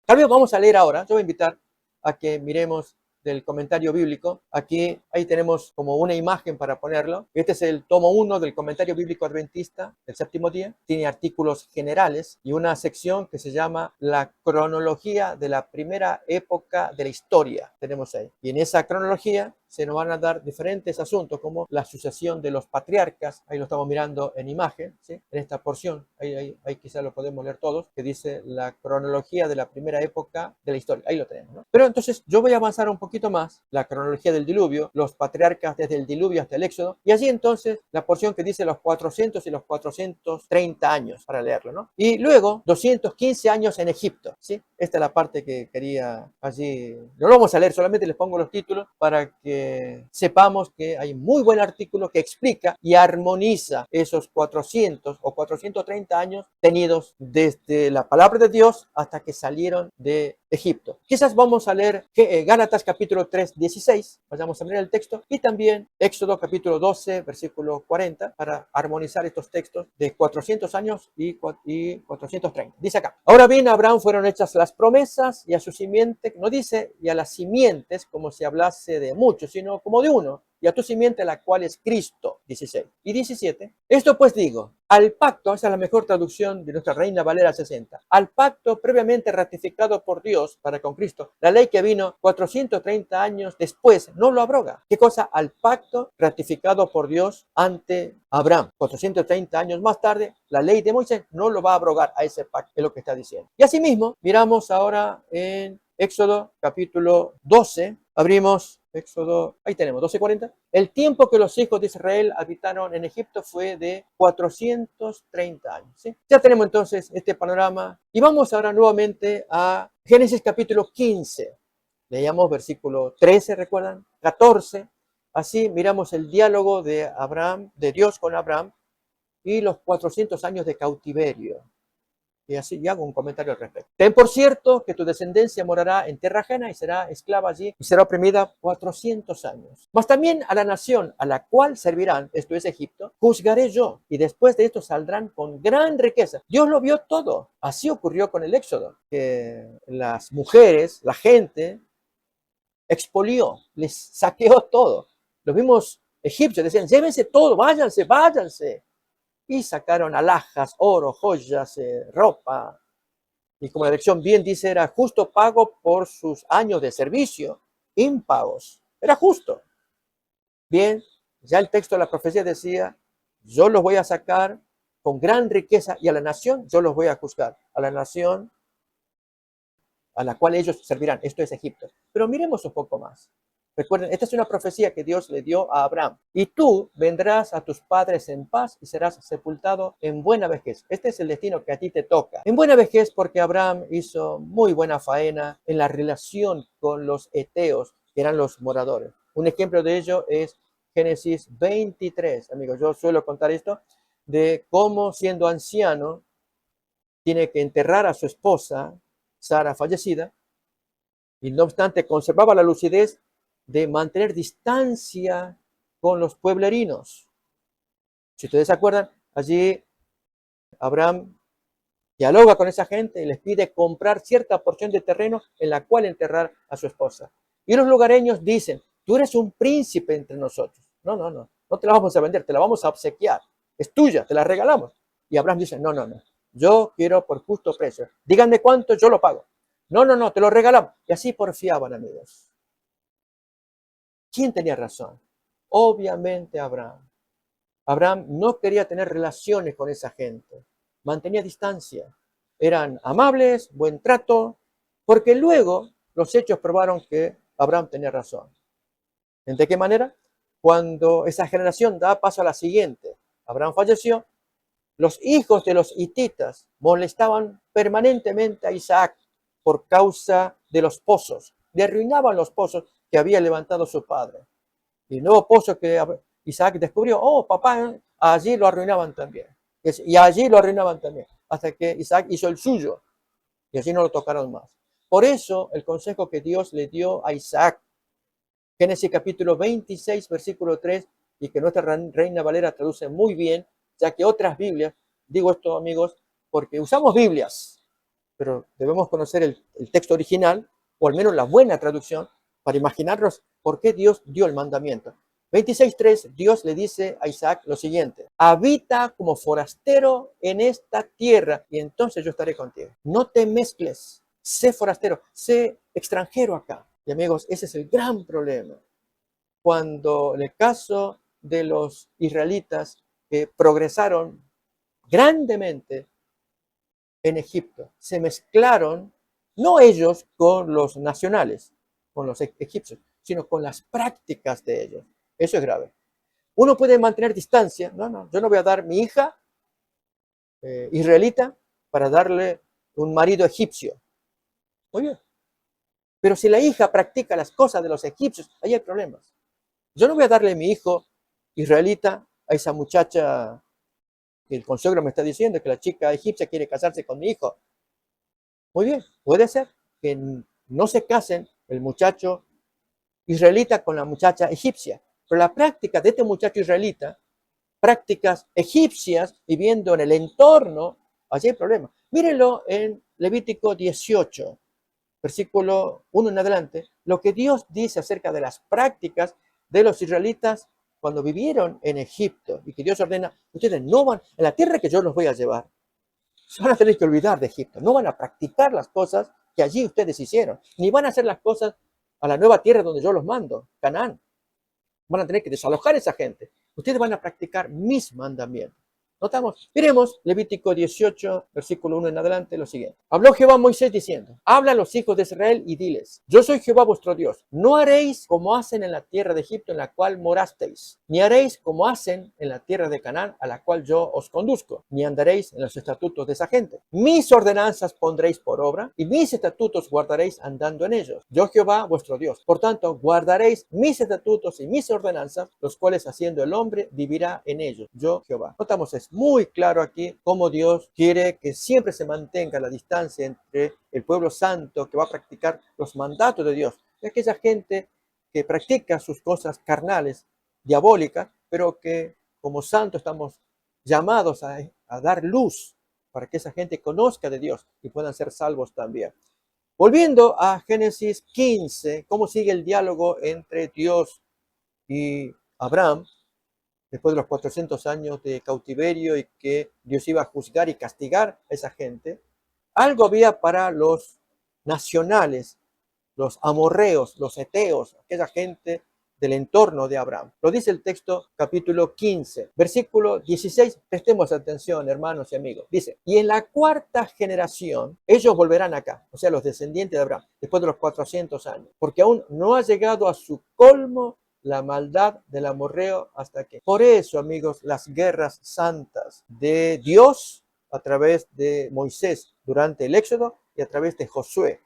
Tal vez vamos a leer ahora. Yo voy a invitar a que miremos del comentario bíblico. Aquí, ahí tenemos como una imagen para ponerlo. Este es el tomo 1 del comentario bíblico adventista del séptimo día. Tiene artículos generales y una sección que se llama la cronología de la primera época de la historia. Tenemos ahí. Y en esa cronología se nos van a dar diferentes asuntos como la sucesión de los patriarcas. Ahí lo estamos mirando en imagen, ¿sí? En esta porción, ahí quizás lo podemos leer todos, que dice la cronología de la primera época de la historia. Ahí lo tenemos, ¿no? Pero entonces yo voy a avanzar un poquito más, la cronología del diluvio, los patriarcas desde el diluvio hasta el éxodo, y allí entonces la porción que dice los 400 y los 430 años, para leerlo, ¿no? Y luego 215 años en Egipto, ¿sí? Esta es la parte que quería allí. No lo vamos a leer, solamente les pongo los títulos para que sepamos que hay muy buen artículo que explica y armoniza esos 400 o 430 años tenidos desde la palabra de Dios hasta que salieron de Egipto. Quizás vamos a leer Gálatas capítulo 3, 16, vayamos a leer el texto, y también Éxodo capítulo 12, versículo 40, para armonizar estos textos de 400 años y 430. Dice acá, ahora bien, a Abraham fueron hechas las promesas y a su simiente, no dice y a las simientes como si hablase de muchos, sino como de uno, y a tu simiente, la cual es Cristo, 16. Y 17, esto pues digo, al pacto, esa es la mejor traducción de nuestra Reina Valera 60, al pacto previamente ratificado por Dios para con Cristo, la ley que vino 430 años después no lo abroga. ¿Qué cosa? Al pacto ratificado por Dios ante Abraham. 430 años más tarde, la ley de Moisés no lo va a abrogar a ese pacto, es lo que está diciendo. Y asimismo, miramos ahora en Éxodo capítulo 12, abrimos Éxodo, ahí tenemos, 12:40. El tiempo que los hijos de Israel habitaron en Egipto fue de 430 años. ¿Sí? Ya tenemos entonces este panorama. Y vamos ahora nuevamente a Génesis capítulo 15. Leíamos versículo 13, ¿recuerdan? 14. Así miramos el diálogo de Abraham, de Dios con Abraham, y los 400 años de cautiverio. Y así ya hago un comentario al respecto. Ten por cierto que tu descendencia morará en tierra ajena y será esclava allí y será oprimida 400 años. Mas también a la nación a la cual servirán, esto es Egipto, juzgaré yo y después de esto saldrán con gran riqueza. Dios lo vio todo. Así ocurrió con el Éxodo, que las mujeres, la gente, expolió, les saqueó todo. Los mismos egipcios decían, llévense todo, váyanse, váyanse. Y sacaron alhajas, oro, joyas, ropa. Y como la lección bien dice, era justo pago por sus años de servicio, impagos. Era justo. Bien, ya el texto de la profecía decía, yo los voy a sacar con gran riqueza y a la nación yo los voy a juzgar. A la nación a la cual ellos servirán. Esto es Egipto. Pero miremos un poco más. Recuerden, esta es una profecía que Dios le dio a Abraham. Y tú vendrás a tus padres en paz y serás sepultado en buena vejez. Este es el destino que a ti te toca. En buena vejez porque Abraham hizo muy buena faena en la relación con los heteos, que eran los moradores. Un ejemplo de ello es Génesis 23. Amigos, yo suelo contar esto de cómo siendo anciano tiene que enterrar a su esposa, Sara fallecida, y no obstante conservaba la lucidez de mantener distancia con los pueblerinos. Si ustedes se acuerdan, allí Abraham dialoga con esa gente y les pide comprar cierta porción de terreno en la cual enterrar a su esposa. Y los lugareños dicen, tú eres un príncipe entre nosotros. No, no, no, no te la vamos a vender, te la vamos a obsequiar. Es tuya, te la regalamos. Y Abraham dice, no, no, no, yo quiero por justo precio. Díganme cuánto, yo lo pago. No, no, no, te lo regalamos. Y así porfiaban, amigos. ¿Quién tenía razón? Obviamente Abraham. Abraham no quería tener relaciones con esa gente. Mantenía distancia. Eran amables, buen trato, porque luego los hechos probaron que Abraham tenía razón. ¿De qué manera? Cuando esa generación da paso a la siguiente, Abraham falleció, los hijos de los hititas molestaban permanentemente a Isaac por causa de los pozos. Le arruinaban los pozos que había levantado su padre. Y el nuevo pozo que Isaac descubrió, oh, papá, allí lo arruinaban también. Y allí lo arruinaban también. Hasta que Isaac hizo el suyo. Y allí no lo tocaron más. Por eso el consejo que Dios le dio a Isaac, Génesis capítulo 26, versículo 3, y que nuestra Reina Valera traduce muy bien, ya que otras Biblias, digo esto amigos, porque usamos Biblias, pero debemos conocer el texto original, o al menos la buena traducción, para imaginarnos por qué Dios dio el mandamiento. 26:3, Dios le dice a Isaac lo siguiente, habita como forastero en esta tierra y entonces yo estaré contigo. No te mezcles, sé forastero, sé extranjero acá. Y amigos, ese es el gran problema. Cuando en el caso de los israelitas que progresaron grandemente en Egipto, se mezclaron no ellos con los nacionales, con los egipcios, sino con las prácticas de ellos. Eso es grave. Uno puede mantener distancia. No, no, yo no voy a dar mi hija israelita para darle un marido egipcio. Muy bien. Pero si la hija practica las cosas de los egipcios, ahí hay problemas. Yo no voy a darle mi hijo israelita a esa muchacha que el consuegro me está diciendo que la chica egipcia quiere casarse con mi hijo. Muy bien, puede ser. que no se casen el muchacho israelita con la muchacha egipcia. Pero la práctica de este muchacho israelita, prácticas egipcias, viviendo en el entorno, allí hay problema. Mírenlo en Levítico 18, versículo 1 en adelante, lo que Dios dice acerca de las prácticas de los israelitas cuando vivieron en Egipto, y que Dios ordena, ustedes no van, en la tierra que yo los voy a llevar, se van a tener que olvidar de Egipto, no van a practicar las cosas que allí ustedes hicieron, ni van a hacer las cosas a la nueva tierra donde yo los mando, Canaán. Van a tener que desalojar a esa gente. Ustedes van a practicar mis mandamientos. Notamos, miremos Levítico 18, versículo 1 en adelante, lo siguiente. Habló Jehová a Moisés diciendo, habla a los hijos de Israel y diles, yo soy Jehová vuestro Dios. No haréis como hacen en la tierra de Egipto en la cual morasteis, ni haréis como hacen en la tierra de Canaán a la cual yo os conduzco, ni andaréis en los estatutos de esa gente. Mis ordenanzas pondréis por obra, y mis estatutos guardaréis andando en ellos. Yo Jehová vuestro Dios. Por tanto, guardaréis mis estatutos y mis ordenanzas, los cuales haciendo el hombre vivirá en ellos. Yo Jehová. Notamos eso. Muy claro aquí cómo Dios quiere que siempre se mantenga la distancia entre el pueblo santo que va a practicar los mandatos de Dios y aquella gente que practica sus cosas carnales, diabólicas, pero que como santos estamos llamados a dar luz para que esa gente conozca de Dios y puedan ser salvos también. Volviendo a Génesis 15, cómo sigue el diálogo entre Dios y Abraham, después de los 400 años de cautiverio y que Dios iba a juzgar y castigar a esa gente, algo había para los nacionales, los amorreos, los heteos, aquella gente del entorno de Abraham. Lo dice el texto capítulo 15, versículo 16. Prestemos atención, hermanos y amigos. Dice, y en la cuarta generación ellos volverán acá, o sea, los descendientes de Abraham, después de los 400 años, porque aún no ha llegado a su colmo la maldad del amorreo hasta que. Por eso, amigos, las guerras santas de Dios a través de Moisés durante el Éxodo y a través de Josué,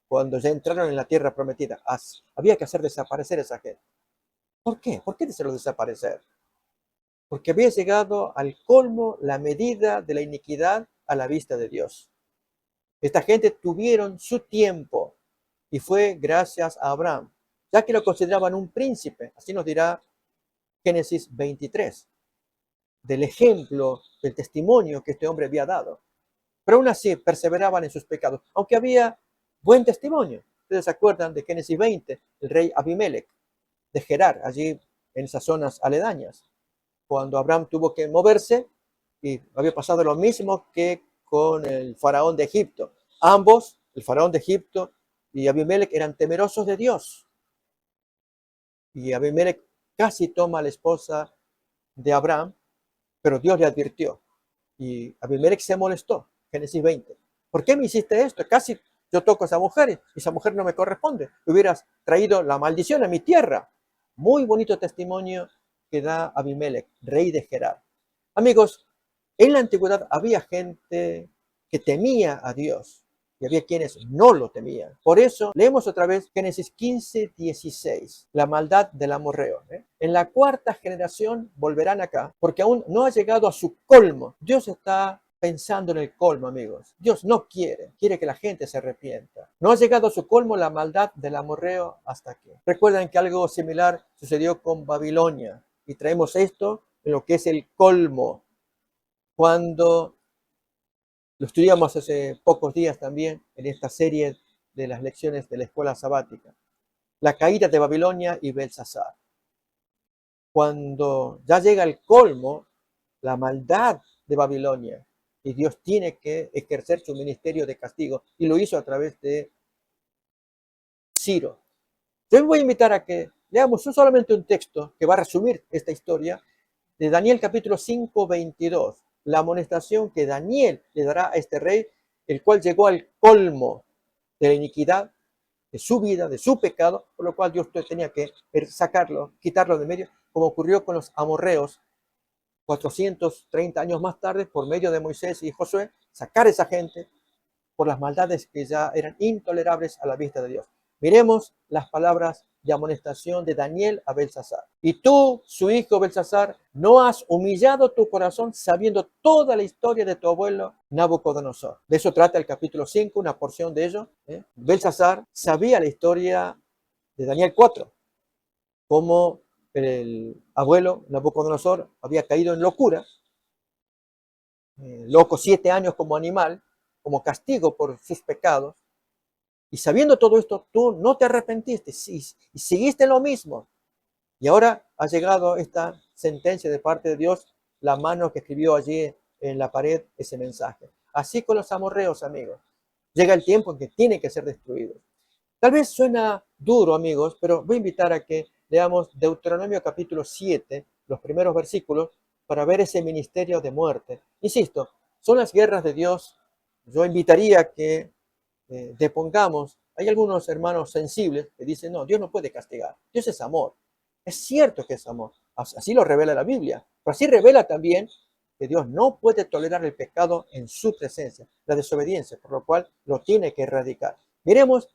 cuando ya entraron en la tierra prometida, había que hacer desaparecer a esa gente. ¿Por qué? ¿Por qué hacerlo desaparecer? Porque había llegado al colmo la medida de la iniquidad a la vista de Dios. Esta gente tuvieron su tiempo y fue gracias a Abraham, ya que lo consideraban un príncipe. Así nos dirá Génesis 23, del ejemplo, del testimonio que este hombre había dado. Pero aún así perseveraban en sus pecados, aunque había buen testimonio. Ustedes se acuerdan de Génesis 20, el rey Abimelech, de Gerar, allí en esas zonas aledañas, cuando Abraham tuvo que moverse y había pasado lo mismo que con el faraón de Egipto. Ambos, el faraón de Egipto y Abimelech, eran temerosos de Dios. Y Abimelech casi toma a la esposa de Abraham, pero Dios le advirtió. Y Abimelech se molestó. Génesis 20. ¿Por qué me hiciste esto? Casi yo toco a esa mujer y esa mujer no me corresponde. Hubieras traído la maldición a mi tierra. Muy bonito testimonio que da Abimelech, rey de Gerar. Amigos, en la antigüedad había gente que temía a Dios y había quienes no lo temían. Por eso leemos otra vez Génesis 15, 16, la maldad del amorreo. En la cuarta generación volverán acá, porque aún no ha llegado a su colmo. Dios está pensando en el colmo, amigos. Dios no quiere que la gente se arrepienta. No ha llegado a su colmo la maldad del amorreo hasta aquí. Recuerdan que algo similar sucedió con Babilonia y traemos esto en lo que es el colmo. Cuando lo estudiamos hace pocos días también en esta serie de las lecciones de la escuela sabática. La caída de Babilonia y Belsasar. Cuando ya llega el colmo, la maldad de Babilonia, y Dios tiene que ejercer su ministerio de castigo, y lo hizo a través de Ciro. Yo me voy a invitar a que leamos solamente un texto que va a resumir esta historia de Daniel capítulo 5, 22. La amonestación que Daniel le dará a este rey, el cual llegó al colmo de la iniquidad, de su vida, de su pecado, por lo cual Dios tenía que sacarlo, quitarlo de medio, como ocurrió con los amorreos 430 años más tarde, por medio de Moisés y Josué, sacar a esa gente por las maldades que ya eran intolerables a la vista de Dios. Miremos las palabras de amonestación de Daniel a Belsasar. Y tú, su hijo Belsasar, no has humillado tu corazón sabiendo toda la historia de tu abuelo Nabucodonosor. De eso trata el capítulo 5, una porción de ello. Belsasar sabía la historia de Daniel 4, cómo el abuelo Nabucodonosor había caído en locura, loco 7 años como animal, como castigo por sus pecados. Y sabiendo todo esto, tú no te arrepentiste y seguiste lo mismo. Y ahora ha llegado esta sentencia de parte de Dios, la mano que escribió allí en la pared ese mensaje. Así con los amorreos, amigos. Llega el tiempo en que tienen que ser destruidos. Tal vez suena duro, amigos, pero voy a invitar a que leamos Deuteronomio capítulo 7, los primeros versículos, para ver ese ministerio de muerte. Insisto, son las guerras de Dios. Yo invitaría a que depongamos. Hay algunos hermanos sensibles que dicen, no, Dios no puede castigar. Dios es amor. Es cierto que es amor. Así lo revela la Biblia. Pero así revela también que Dios no puede tolerar el pecado en su presencia, la desobediencia, por lo cual lo tiene que erradicar. Miremos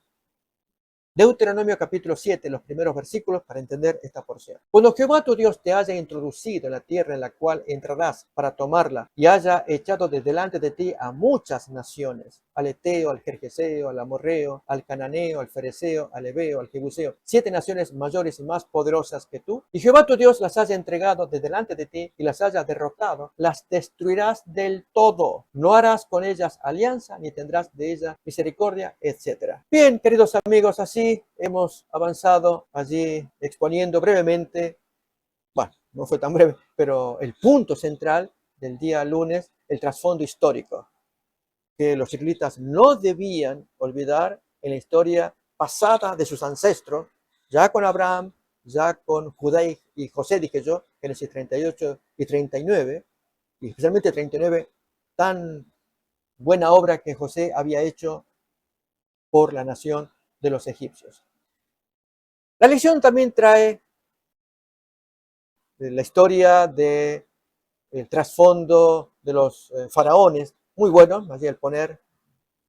Deuteronomio capítulo 7, los primeros versículos para entender esta porción. Cuando Jehová tu Dios te haya introducido en la tierra en la cual entrarás para tomarla y haya echado de delante de ti a muchas naciones, al Eteo, al Gergeseo, al Amorreo, al Cananeo, al Fereceo, al Ebeo, al Jebuseo, 7 naciones mayores y más poderosas que tú, y Jehová tu Dios las haya entregado de delante de ti y las haya derrotado, las destruirás del todo. No harás con ellas alianza, ni tendrás de ellas misericordia, etc. Bien, queridos amigos, así hemos avanzado allí exponiendo brevemente, bueno, no fue tan breve, pero el punto central del día lunes, el trasfondo histórico, que los israelitas no debían olvidar en la historia pasada de sus ancestros, ya con Abraham, ya con Judá y José, dije yo, Génesis 38 y 39, y especialmente 39, tan buena obra que José había hecho por la nación de los egipcios. La lección también trae la historia del trasfondo de los faraones, muy bueno, más bien el poner,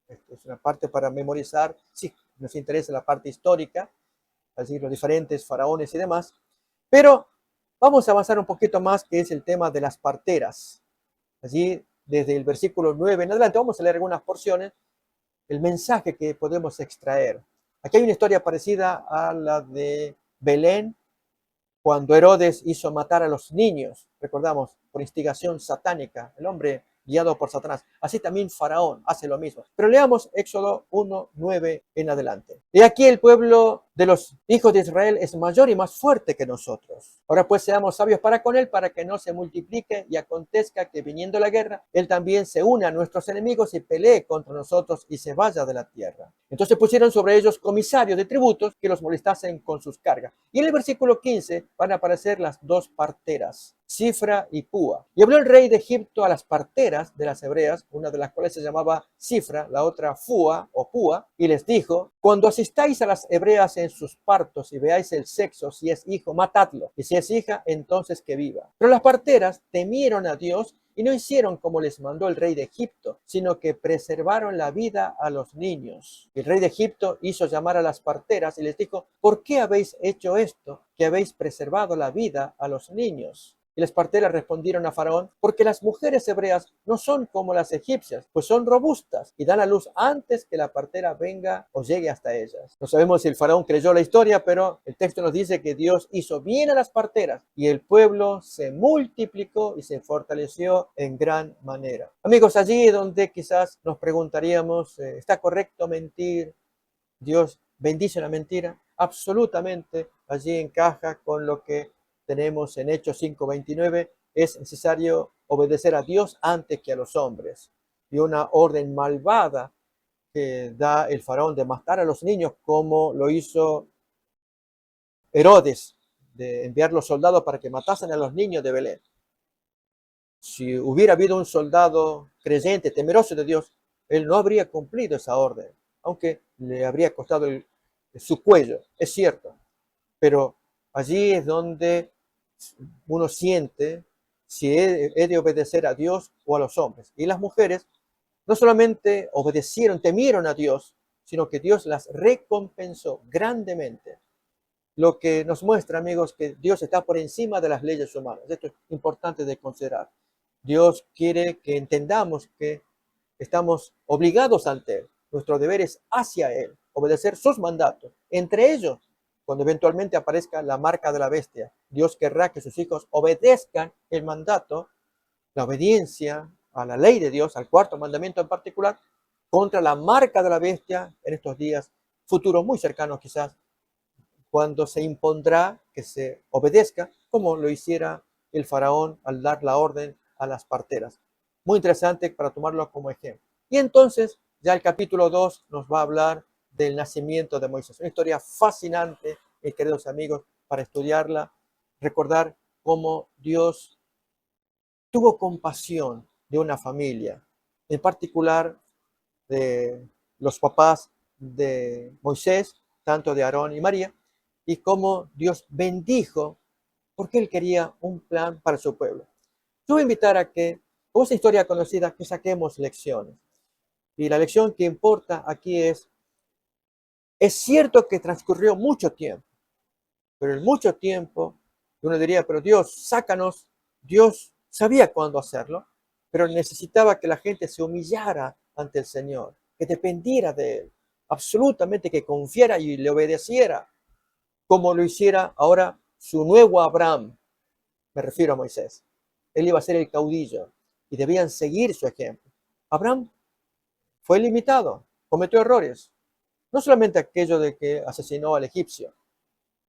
es una parte para memorizar, sí, nos interesa la parte histórica, así los diferentes faraones y demás, pero vamos a avanzar un poquito más, que es el tema de las parteras. Allí, desde el versículo 9 en adelante, vamos a leer algunas porciones, el mensaje que podemos extraer. Aquí hay una historia parecida a la de Belén, cuando Herodes hizo matar a los niños, recordamos, por instigación satánica, el hombre guiado por Satanás. Así también Faraón hace lo mismo. Pero leamos Éxodo 1:9 en adelante. Y aquí el pueblo de los hijos de Israel es mayor y más fuerte que nosotros. Ahora pues seamos sabios para con él, para que no se multiplique y acontezca que viniendo la guerra, él también se une a nuestros enemigos y pelee contra nosotros y se vaya de la tierra. Entonces pusieron sobre ellos comisarios de tributos que los molestasen con sus cargas. Y en el versículo 15 van a aparecer las dos parteras, Cifra y Púa. Y habló el rey de Egipto a las parteras de las hebreas, una de las cuales se llamaba Cifra, la otra Fua o Púa, y les dijo, cuando asistáis a las hebreas en sus partos y veáis el sexo, si es hijo, matadlo, y si es hija, entonces que viva. Pero las parteras temieron a Dios y no hicieron como les mandó el rey de Egipto, sino que preservaron la vida a los niños. El rey de Egipto hizo llamar a las parteras y les dijo, ¿por qué habéis hecho esto, que habéis preservado la vida a los niños? Y las parteras respondieron a Faraón, porque las mujeres hebreas no son como las egipcias, pues son robustas y dan a luz antes que la partera venga o llegue hasta ellas. No sabemos si el Faraón creyó la historia, pero el texto nos dice que Dios hizo bien a las parteras y el pueblo se multiplicó y se fortaleció en gran manera. Amigos, allí donde quizás nos preguntaríamos, ¿está correcto mentir? ¿Dios bendice la mentira? Absolutamente, allí encaja con lo que tenemos en Hechos 5:29, es necesario obedecer a Dios antes que a los hombres. Y una orden malvada que da el faraón de matar a los niños, como lo hizo Herodes, de enviar los soldados para que matasen a los niños de Belén. Si hubiera habido un soldado creyente, temeroso de Dios, él no habría cumplido esa orden, aunque le habría costado su cuello, es cierto. Pero allí es donde uno siente si he de obedecer a Dios o a los hombres. Y las mujeres no solamente obedecieron, temieron a Dios, sino que Dios las recompensó grandemente. lo que nos muestra, amigos, que Dios está por encima de las leyes humanas. Esto es importante de considerar. Dios quiere que entendamos que estamos obligados ante Él. Nuestro deber es hacia Él, obedecer sus mandatos. Entre ellos, cuando eventualmente aparezca la marca de la bestia, Dios querrá que sus hijos obedezcan el mandato, la obediencia a la ley de Dios, al cuarto mandamiento en particular, contra la marca de la bestia en estos días futuros muy cercanos quizás, cuando se impondrá que se obedezca, como lo hiciera el faraón al dar la orden a las parteras. Muy interesante para tomarlo como ejemplo. Y entonces, ya el capítulo 2 nos va a hablar del nacimiento de Moisés. Una historia fascinante, mis queridos amigos, para estudiarla, recordar cómo Dios tuvo compasión de una familia, en particular de los papás de Moisés, tanto de Aarón y María, y cómo Dios bendijo porque Él quería un plan para su pueblo. Yo voy a invitar a que, con esa historia conocida, que saquemos lecciones. Y la lección que importa aquí es cierto que transcurrió mucho tiempo, pero en mucho tiempo, uno diría, pero Dios, sácanos, Dios sabía cuándo hacerlo, pero necesitaba que la gente se humillara ante el Señor, que dependiera de Él, absolutamente que confiara y le obedeciera, como lo hiciera ahora su nuevo Abraham, me refiero a Moisés. Él iba a ser el caudillo y debían seguir su ejemplo. Abraham fue limitado, cometió errores, no solamente aquello de que asesinó al egipcio,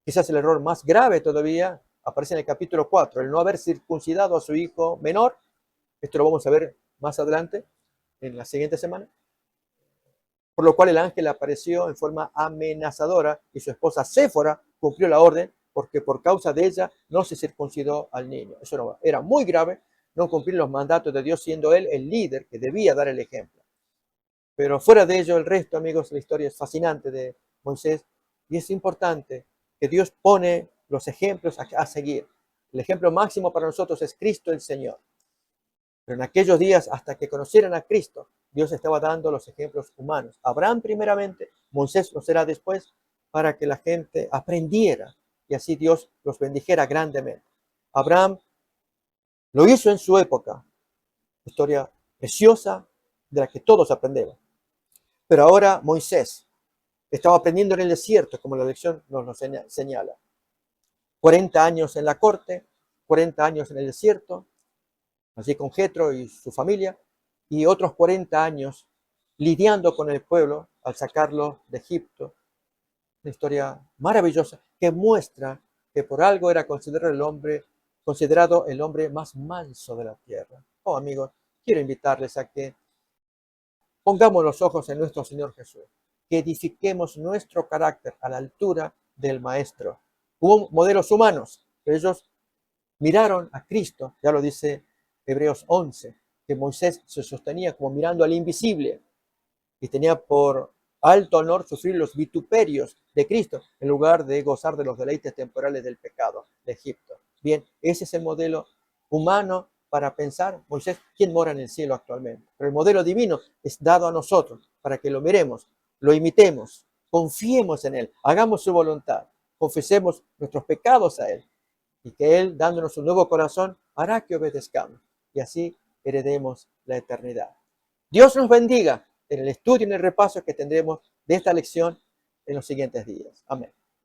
quizás el error más grave todavía aparece en el capítulo 4, el no haber circuncidado a su hijo menor. Esto lo vamos a ver más adelante, en la siguiente semana. Por lo cual el ángel apareció en forma amenazadora y su esposa Séfora cumplió la orden porque por causa de ella no se circuncidó al niño. Eso era muy grave, no cumplir los mandatos de Dios siendo él el líder que debía dar el ejemplo. Pero fuera de ello, el resto, amigos, la historia es fascinante de Moisés y es importante que Dios pone los ejemplos a seguir. El ejemplo máximo para nosotros es Cristo el Señor. Pero en aquellos días, hasta que conocieran a Cristo, Dios estaba dando los ejemplos humanos. Abraham primeramente, Moisés lo será después, para que la gente aprendiera y así Dios los bendijera grandemente. Abraham lo hizo en su época, historia preciosa de la que todos aprendemos. Pero ahora Moisés estaba aprendiendo en el desierto, como la lección nos señala. 40 años en la corte, 40 años en el desierto, así con Jetro y su familia, y otros 40 años lidiando con el pueblo al sacarlo de Egipto. Una historia maravillosa que muestra que por algo era considerado el hombre más manso de la tierra. Oh, amigos, quiero invitarles a que pongamos los ojos en nuestro Señor Jesús, que edifiquemos nuestro carácter a la altura del Maestro. Hubo modelos humanos, pero ellos miraron a Cristo, ya lo dice Hebreos 11, que Moisés se sostenía como mirando al invisible y tenía por alto honor sufrir los vituperios de Cristo en lugar de gozar de los deleites temporales del pecado de Egipto. Bien, ese es el modelo humano para pensar, Moisés, ¿quién mora en el cielo actualmente? Pero el modelo divino es dado a nosotros para que lo miremos, lo imitemos, confiemos en Él, hagamos su voluntad, confesemos nuestros pecados a Él y que Él, dándonos un nuevo corazón, hará que obedezcamos y así heredemos la eternidad. Dios nos bendiga en el estudio y en el repaso que tendremos de esta lección en los siguientes días. Amén.